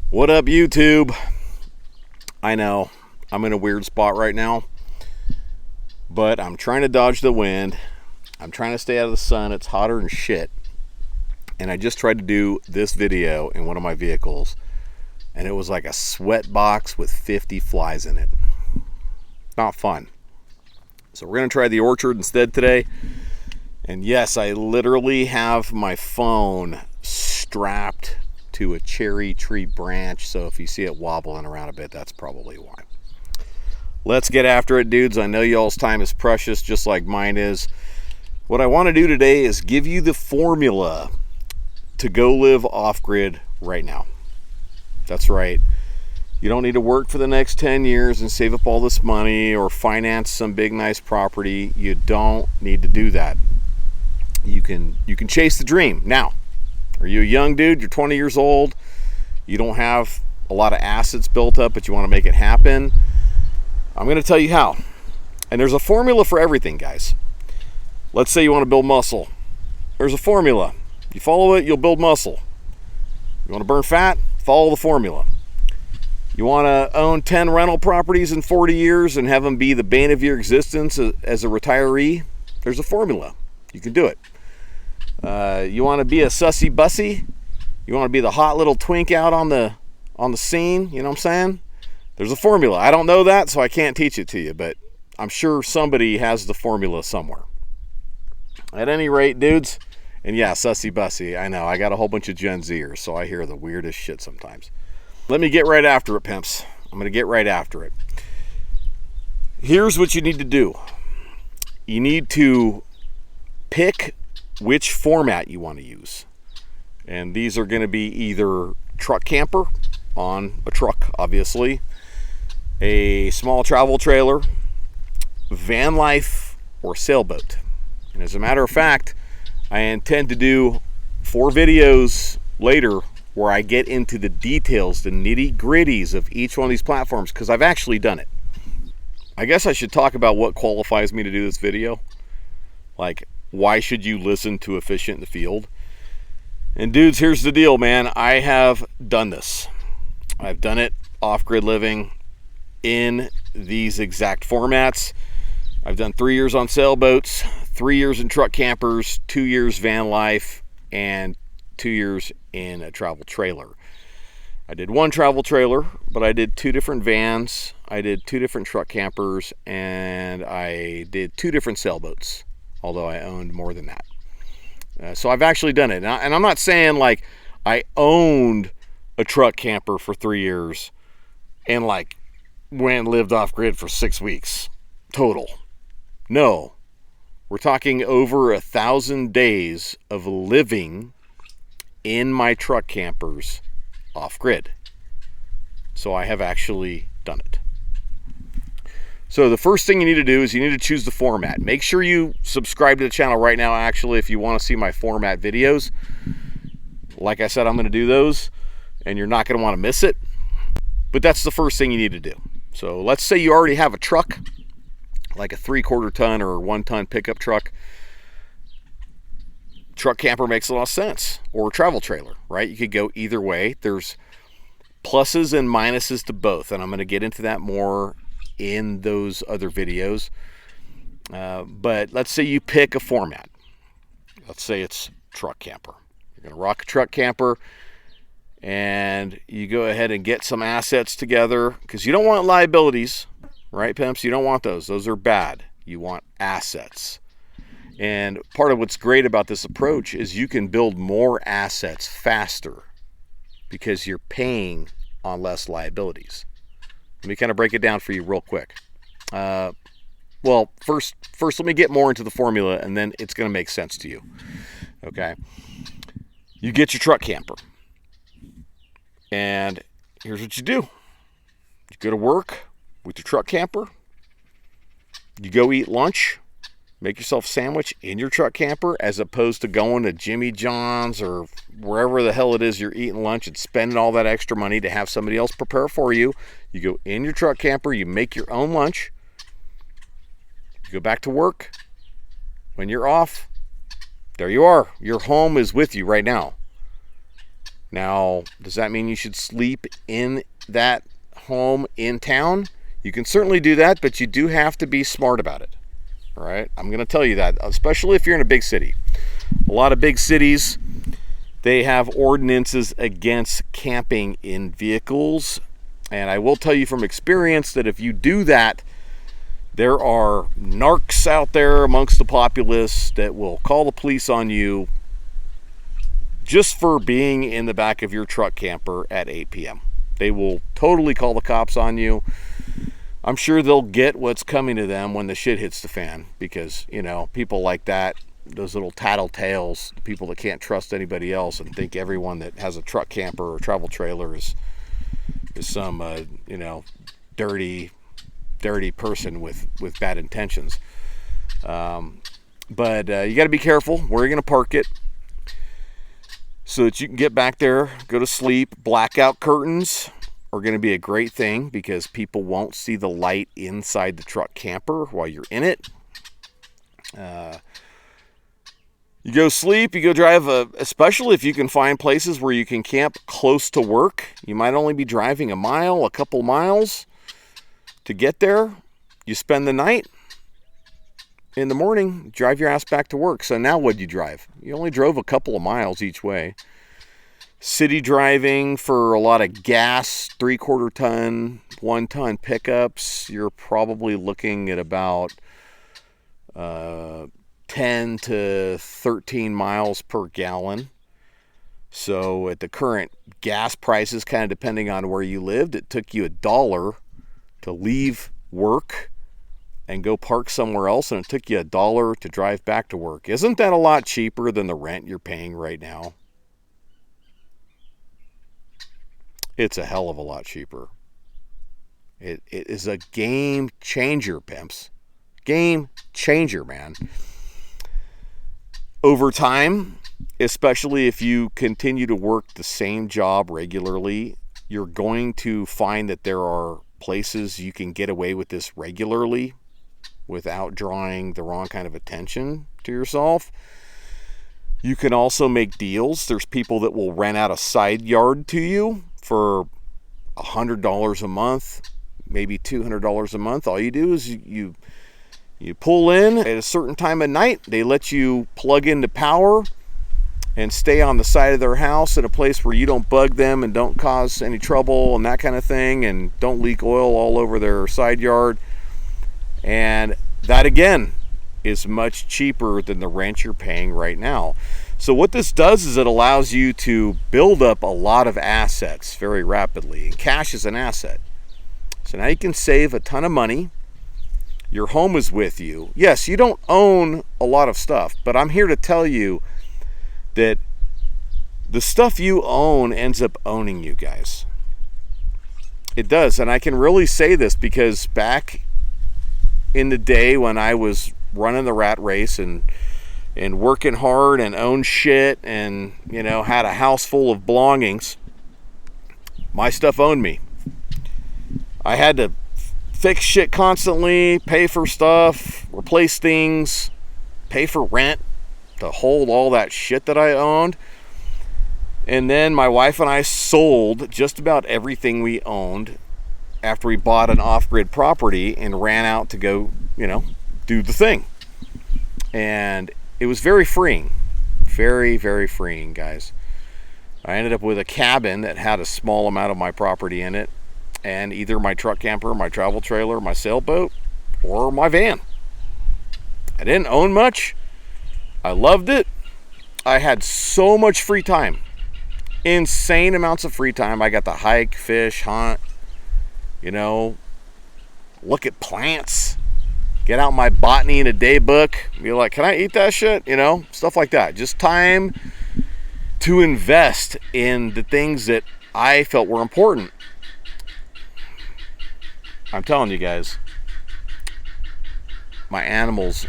What up, YouTube? I know I'm in a weird spot right now, but I'm trying to dodge the wind. I'm trying to stay out of the sun. It's hotter than shit. And I just tried to do this video in one of my vehicles, and it was like a sweat box with 50 flies in it. Not fun. So we're going to try the orchard instead today. And yes, I literally have my phone strapped to a cherry tree branch, so if you see it wobbling around a bit, that's probably why. Let's get after it, dudes. I know y'all's time is precious, just like mine is. What I want to do today is give you the formula to go live off-grid right now. That's right. You don't need to work for the next 10 years and save up all this money or finance some big nice property. You don't need to do that. You can chase the dream. Now, are you a young dude? You're 20 years old. You don't have a lot of assets built up, but you want to make it happen. I'm going to tell you how. And there's a formula for everything, guys. Let's say you want to build muscle. There's a formula. You follow it, you'll build muscle. You want to burn fat? Follow the formula. You want to own 10 rental properties in 40 years and have them be the bane of your existence as a retiree? There's a formula. You can do it. You want to be a sussy bussy? You want to be the hot little twink out on the scene? You know what I'm saying? There's a formula. I don't know that, so I can't teach it to you, but I'm sure somebody has the formula somewhere. At any rate, dudes, and yeah, sussy bussy, I know, I got a whole bunch of Gen Zers, so I hear the weirdest shit sometimes. Let me get right after it, pimps. I'm going to get right after it. Here's what you need to do. You need to pick which format you want to use. And these are going to be either truck camper on a truck, obviously, a small travel trailer, van life, or sailboat. And as a matter of fact, I intend to do 4 videos later where I get into the details, the nitty-gritties of each one of these platforms, because I've actually done it. I guess I should talk about what qualifies me to do this video. Like, why should you listen to Efficient in the Field? And dudes, here's the deal, man. I have done this. I've done it off-grid living in these exact formats. I've done 3 years on sailboats, 3 years in truck campers, 2 years van life, and 2 years in a travel trailer. I did 1 travel trailer, but I did 2 different vans. I did 2 different truck campers, and I did 2 different sailboats, although I owned more than that. So I've actually done it. And I'm not saying like I owned a truck camper for 3 years and like went and lived off grid for 6 weeks total. No, we're talking over 1,000 days of living in my truck campers off grid. So I have actually done it. So the first thing you need to do is you need to choose the format. Make sure you subscribe to the channel right now, actually, if you want to see my format videos. Like I said, I'm going to do those, and you're not going to want to miss it. But that's the first thing you need to do. So let's say you already have a truck, like a 3/4 ton or 1 ton pickup truck. Truck camper makes a lot of sense, or a travel trailer, right? You could go either way. There's pluses and minuses to both, and I'm going to get into that more in those other videos. But let's say you pick a format. Let's say it's truck camper. You're going to rock a truck camper, and you go ahead and get some assets together, because you don't want liabilities, right, pimps? You don't want those. Those are bad. You want assets. And part of what's great about this approach is you can build more assets faster because you're paying on less liabilities. Let me kind of break it down for you real quick. Well, first let me get more into the formula, and then it's going to make sense to you. Okay? You get your truck camper. And here's what you do. You go to work with your truck camper. You go eat lunch. Make yourself a sandwich in your truck camper, as opposed to going to Jimmy John's or wherever the hell it is you're eating lunch and spending all that extra money to have somebody else prepare for you. You go in your truck camper, you make your own lunch, you go back to work. When you're off, there you are. Your home is with you right now. Now, does that mean you should sleep in that home in town? You can certainly do that, but you do have to be smart about it. All right? I'm going to tell you that, especially if you're in a big city. A lot of big cities, they have ordinances against camping in vehicles. And I will tell you from experience that if you do that, there are narcs out there amongst the populace that will call the police on you just for being in the back of your truck camper at 8 p.m. They will totally call the cops on you. I'm sure they'll get what's coming to them when the shit hits the fan, because, you know, people like that, those little tattletales, people that can't trust anybody else and think everyone that has a truck camper or travel trailer is some, dirty person with bad intentions. But you got to be careful where you're going to park it so that you can get back there, go to sleep. Blackout curtains are going to be a great thing because people won't see the light inside the truck camper while you're in it. You go sleep, you go drive, especially if you can find places where you can camp close to work. You might only be driving a couple miles to get there. You spend the night. In the morning, drive your ass back to work. So now what'd you drive? You only drove a couple of miles each way. City driving for a lot of gas, 3/4 ton, 1 ton pickups, you're probably looking at about 10 to 13 miles per gallon. So at the current gas prices, kind of depending on where you lived, it took you $1 to leave work and go park somewhere else, and it took you $1 to drive back to work. Isn't that a lot cheaper than the rent you're paying right now? It's a hell of a lot cheaper. It is a game changer, pimps. Game changer, man. Over time, especially if you continue to work the same job regularly, you're going to find that there are places you can get away with this regularly without drawing the wrong kind of attention to yourself. You can also make deals. There's people that will rent out a side yard to you for $100 a month, maybe $200 a month. All you do is you pull in at a certain time of night. They let you plug into power and stay on the side of their house in a place where you don't bug them and don't cause any trouble and that kind of thing, and don't leak oil all over their side yard. And that, again, is much cheaper than the rent you're paying right now. So what this does is it allows you to build up a lot of assets very rapidly. And cash is an asset. So now you can save a ton of money. Your home is with you. Yes, you don't own a lot of stuff, but I'm here to tell you that the stuff you own ends up owning you, guys. It does. And I can really say this because back in the day when I was running the rat race and working hard and owned shit and, had a house full of belongings, my stuff owned me. I had to fix shit constantly, pay for stuff, replace things, pay for rent to hold all that shit that I owned. And then my wife and I sold just about everything we owned after we bought an off-grid property and ran out to go, do the thing. And it was very freeing. Very, very freeing, guys. I ended up with a cabin that had a small amount of my property in it, and either my truck camper, my travel trailer, my sailboat, or my van. I didn't own much. I loved it. I had so much free time. Insane amounts of free time. I got to hike, fish, hunt, look at plants, get out my botany in a day book, be like, can I eat that shit? Stuff like that. Just time to invest in the things that I felt were important. I'm telling you guys, my animals,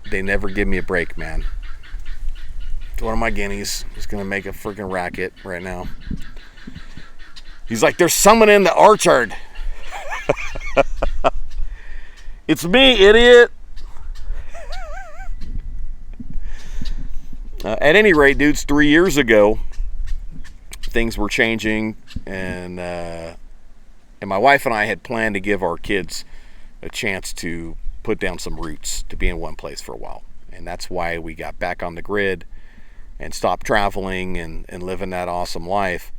they never give me a break, man. One of my guineas is going to make a freaking racket right now. He's like, there's someone in the orchard. It's me, idiot. At any rate, dudes, 3 years ago, things were changing, and my wife and I had planned to give our kids a chance to put down some roots, to be in one place for a while. And that's why we got back on the grid and stopped traveling and living that awesome life.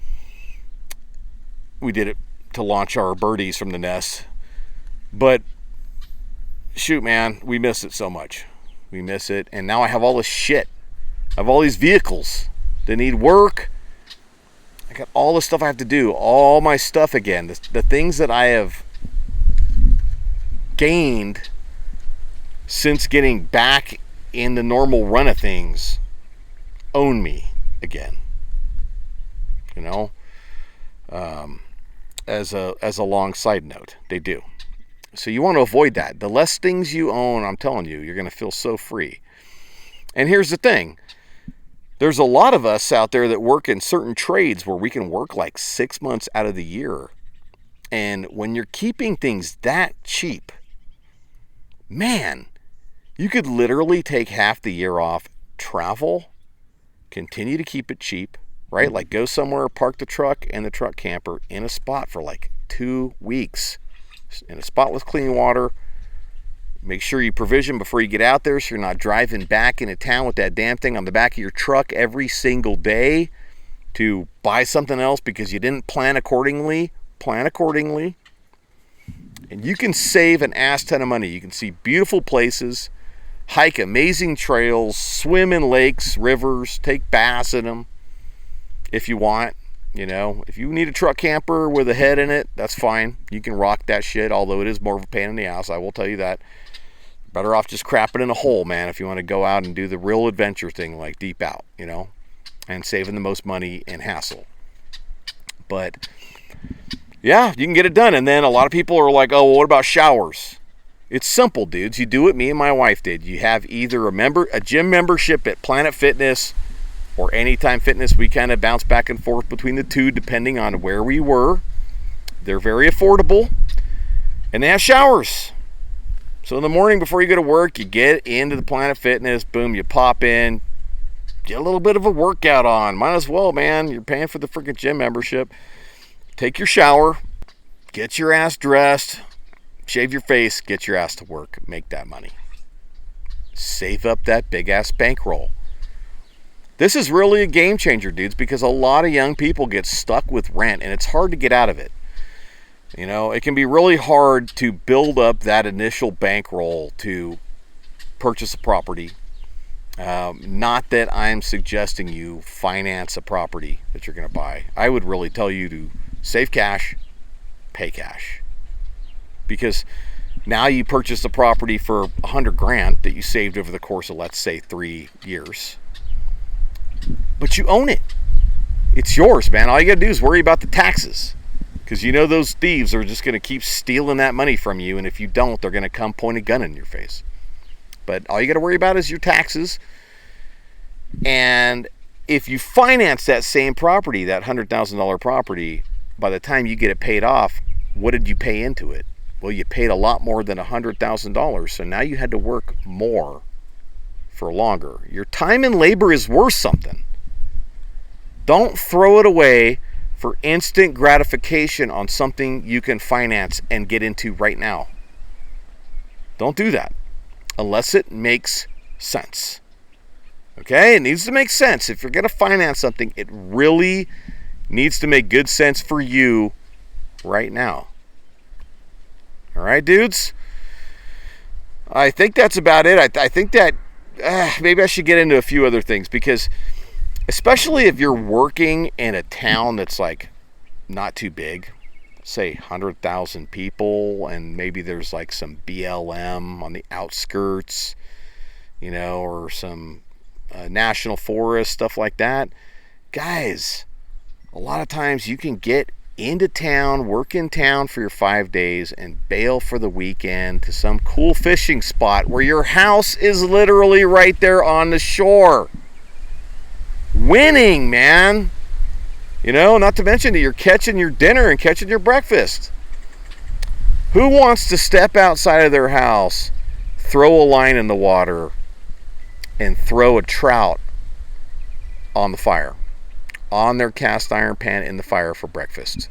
We did it to launch our birdies from the nest. But shoot, man, we miss it so much. We miss it. And now I have all this shit. I have all these vehicles that need work. I got all the stuff I have to do, all my stuff again. The things that I have gained since getting back in the normal run of things own me again. You know, as a long side note, they do. So you want to avoid that. The less things you own, I'm telling you, you're going to feel so free. And here's the thing. There's a lot of us out there that work in certain trades where we can work like 6 months out of the year. And when you're keeping things that cheap, man, you could literally take half the year off, travel, continue to keep it cheap, right? Like go somewhere, park the truck and the truck camper in a spot for like 2 weeks in a spot with clean water. Make sure you provision before you get out there so you're not driving back into town with that damn thing on the back of your truck every single day to buy something else because you didn't plan accordingly. Plan accordingly. And you can save an ass ton of money. You can see beautiful places, hike amazing trails, swim in lakes, rivers, take baths in them if you want. You know, if you need a truck camper with a head in it, that's fine. You can rock that shit, although it is more of a pain in the ass, I will tell you that. Better off just crapping in a hole, man, if you want to go out and do the real adventure thing like deep out, you know, and saving the most money and hassle. But yeah, you can get it done. And then a lot of people are like, oh, well, what about showers? It's simple, dudes. You do what me and my wife did. You have either a gym membership at Planet Fitness or Anytime Fitness. We kind of bounce back and forth between the two depending on where we were. They're very affordable, and they have showers. So in the morning before you go to work, you get into the Planet Fitness, boom, you pop in, get a little bit of a workout on. Might as well, man. You're paying for the freaking gym membership. Take your shower, get your ass dressed, shave your face, get your ass to work, make that money. Save up that big ass bankroll. This is really a game changer, dudes, because a lot of young people get stuck with rent and it's hard to get out of it. You know, it can be really hard to build up that initial bankroll to purchase a property. Not that I'm suggesting you finance a property that you're going to buy. I would really tell you to save cash, pay cash. Because now you purchase a property for $100,000 that you saved over the course of, let's say, 3 years. But you own it. It's yours, man. All you got to do is worry about the taxes. Because you know those thieves are just going to keep stealing that money from you. And if you don't, they're going to come point a gun in your face. But all you got to worry about is your taxes. And if you finance that same property, that $100,000 property, by the time you get it paid off, what did you pay into it? Well, you paid a lot more than $100,000. So now you had to work more for longer. Your time and labor is worth something. Don't throw it away for instant gratification on something you can finance and get into right now. Don't do that unless it makes sense. Okay? It needs to make sense. If you're going to finance something, it really needs to make good sense for you right now. All right, dudes? I think that's about it. I think that maybe I should get into a few other things because especially if you're working in a town that's like not too big, say 100,000 people, and maybe there's like some BLM on the outskirts, you know, or some national forest, stuff like that. Guys, a lot of times you can get into town, work in town for your 5 days, and bail for the weekend to some cool fishing spot where your house is literally right there on the shore. Winning, man. You know, not to mention that you're catching your dinner and catching your breakfast. Who wants to step outside of their house, throw a line in the water, and throw a trout on the fire? on their cast iron pan in the fire for breakfast.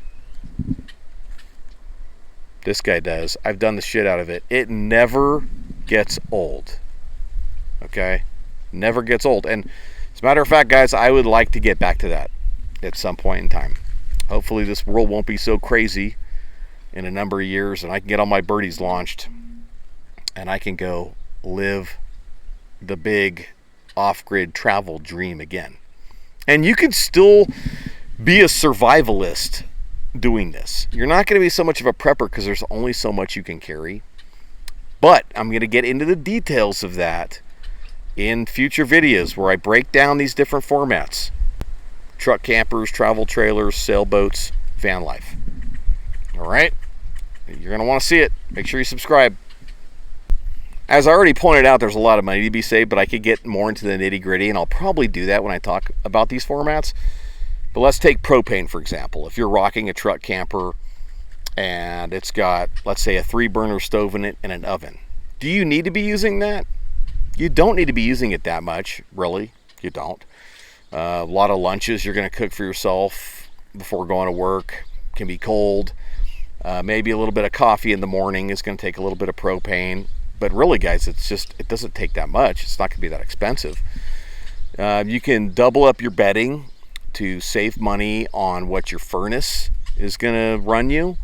This guy does. I've done the shit out of it. It never gets old. Okay? Never gets old. And as a matter of fact, guys, I would like to get back to that at some point in time. Hopefully this world won't be so crazy in a number of years and I can get all my birdies launched and I can go live the big off-grid travel dream again. And you can still be a survivalist doing this. You're not going to be so much of a prepper because there's only so much you can carry. But I'm going to get into the details of that in future videos where I break down these different formats. Truck campers, travel trailers, sailboats, van life. All right? You're going to want to see it. Make sure you subscribe. As I already pointed out, there's a lot of money to be saved, but I could get more into the nitty-gritty, and I'll probably do that when I talk about these formats. But let's take propane, for example. If you're rocking a truck camper and it's got, let's say, a 3-burner stove in it and an oven, do you need to be using that? You don't need to be using it that much, really. You don't. A lot of lunches you're going to cook for yourself before going to work can be cold. Maybe a little bit of coffee in the morning is going to take a little bit of propane. But really, guys, it doesn't take that much. It's not going to be that expensive. You can double up your bedding to save money on what your furnace is going to run you.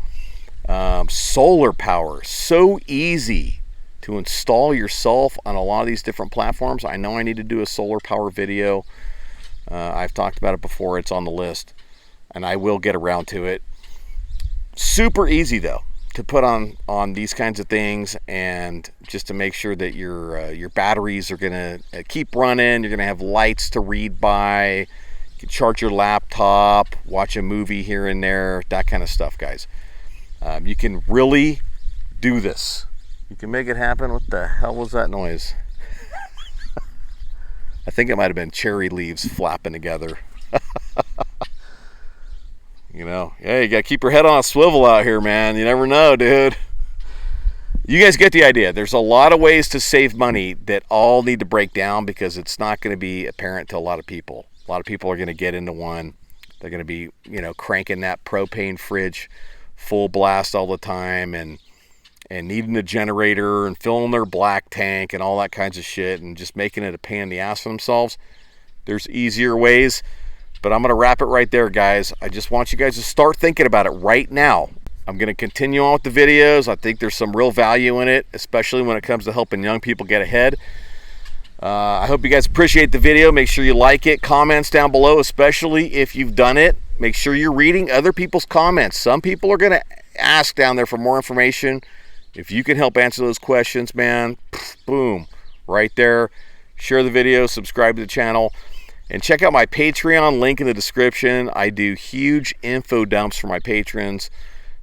Solar power, so easy to install yourself on a lot of these different platforms. I know I need to do a solar power video. I've talked about it before. It's on the list, and I will get around to it. Super easy, though, to put on these kinds of things, and just to make sure that your batteries are going to keep running. You're going to have lights to read by. You can charge your laptop, watch a movie here and there, that kind of stuff, guys. You can really do this. You can make it happen. What the hell was that noise? I think it might have been cherry leaves flapping together. You know, yeah, you got to keep your head on a swivel out here, man. You never know, dude. You guys get the idea. There's a lot of ways to save money that all need to break down because it's not going to be apparent to a lot of people. A lot of people are going to get into one. They're going to be, cranking that propane fridge full blast all the time and needing a generator and filling their black tank and all that kinds of shit and just making it a pain in the ass for themselves. There's easier ways, but I'm going to wrap it right there, guys. I just want you guys to start thinking about it right now. I'm going to continue on with the videos. I think there's some real value in it, especially when it comes to helping young people get ahead. I hope you guys appreciate the video. Make sure you like it. Comments down below, especially if you've done it. Make sure you're reading other people's comments. Some people are going to ask down there for more information. If you can help answer those questions, man, boom, right there. Share the video, subscribe to the channel, and check out my Patreon, link in the description. I do huge info dumps for my patrons.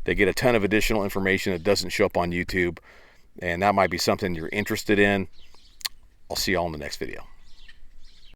They get a ton of additional information that doesn't show up on YouTube, and that might be something you're interested in. I'll see you all in the next video.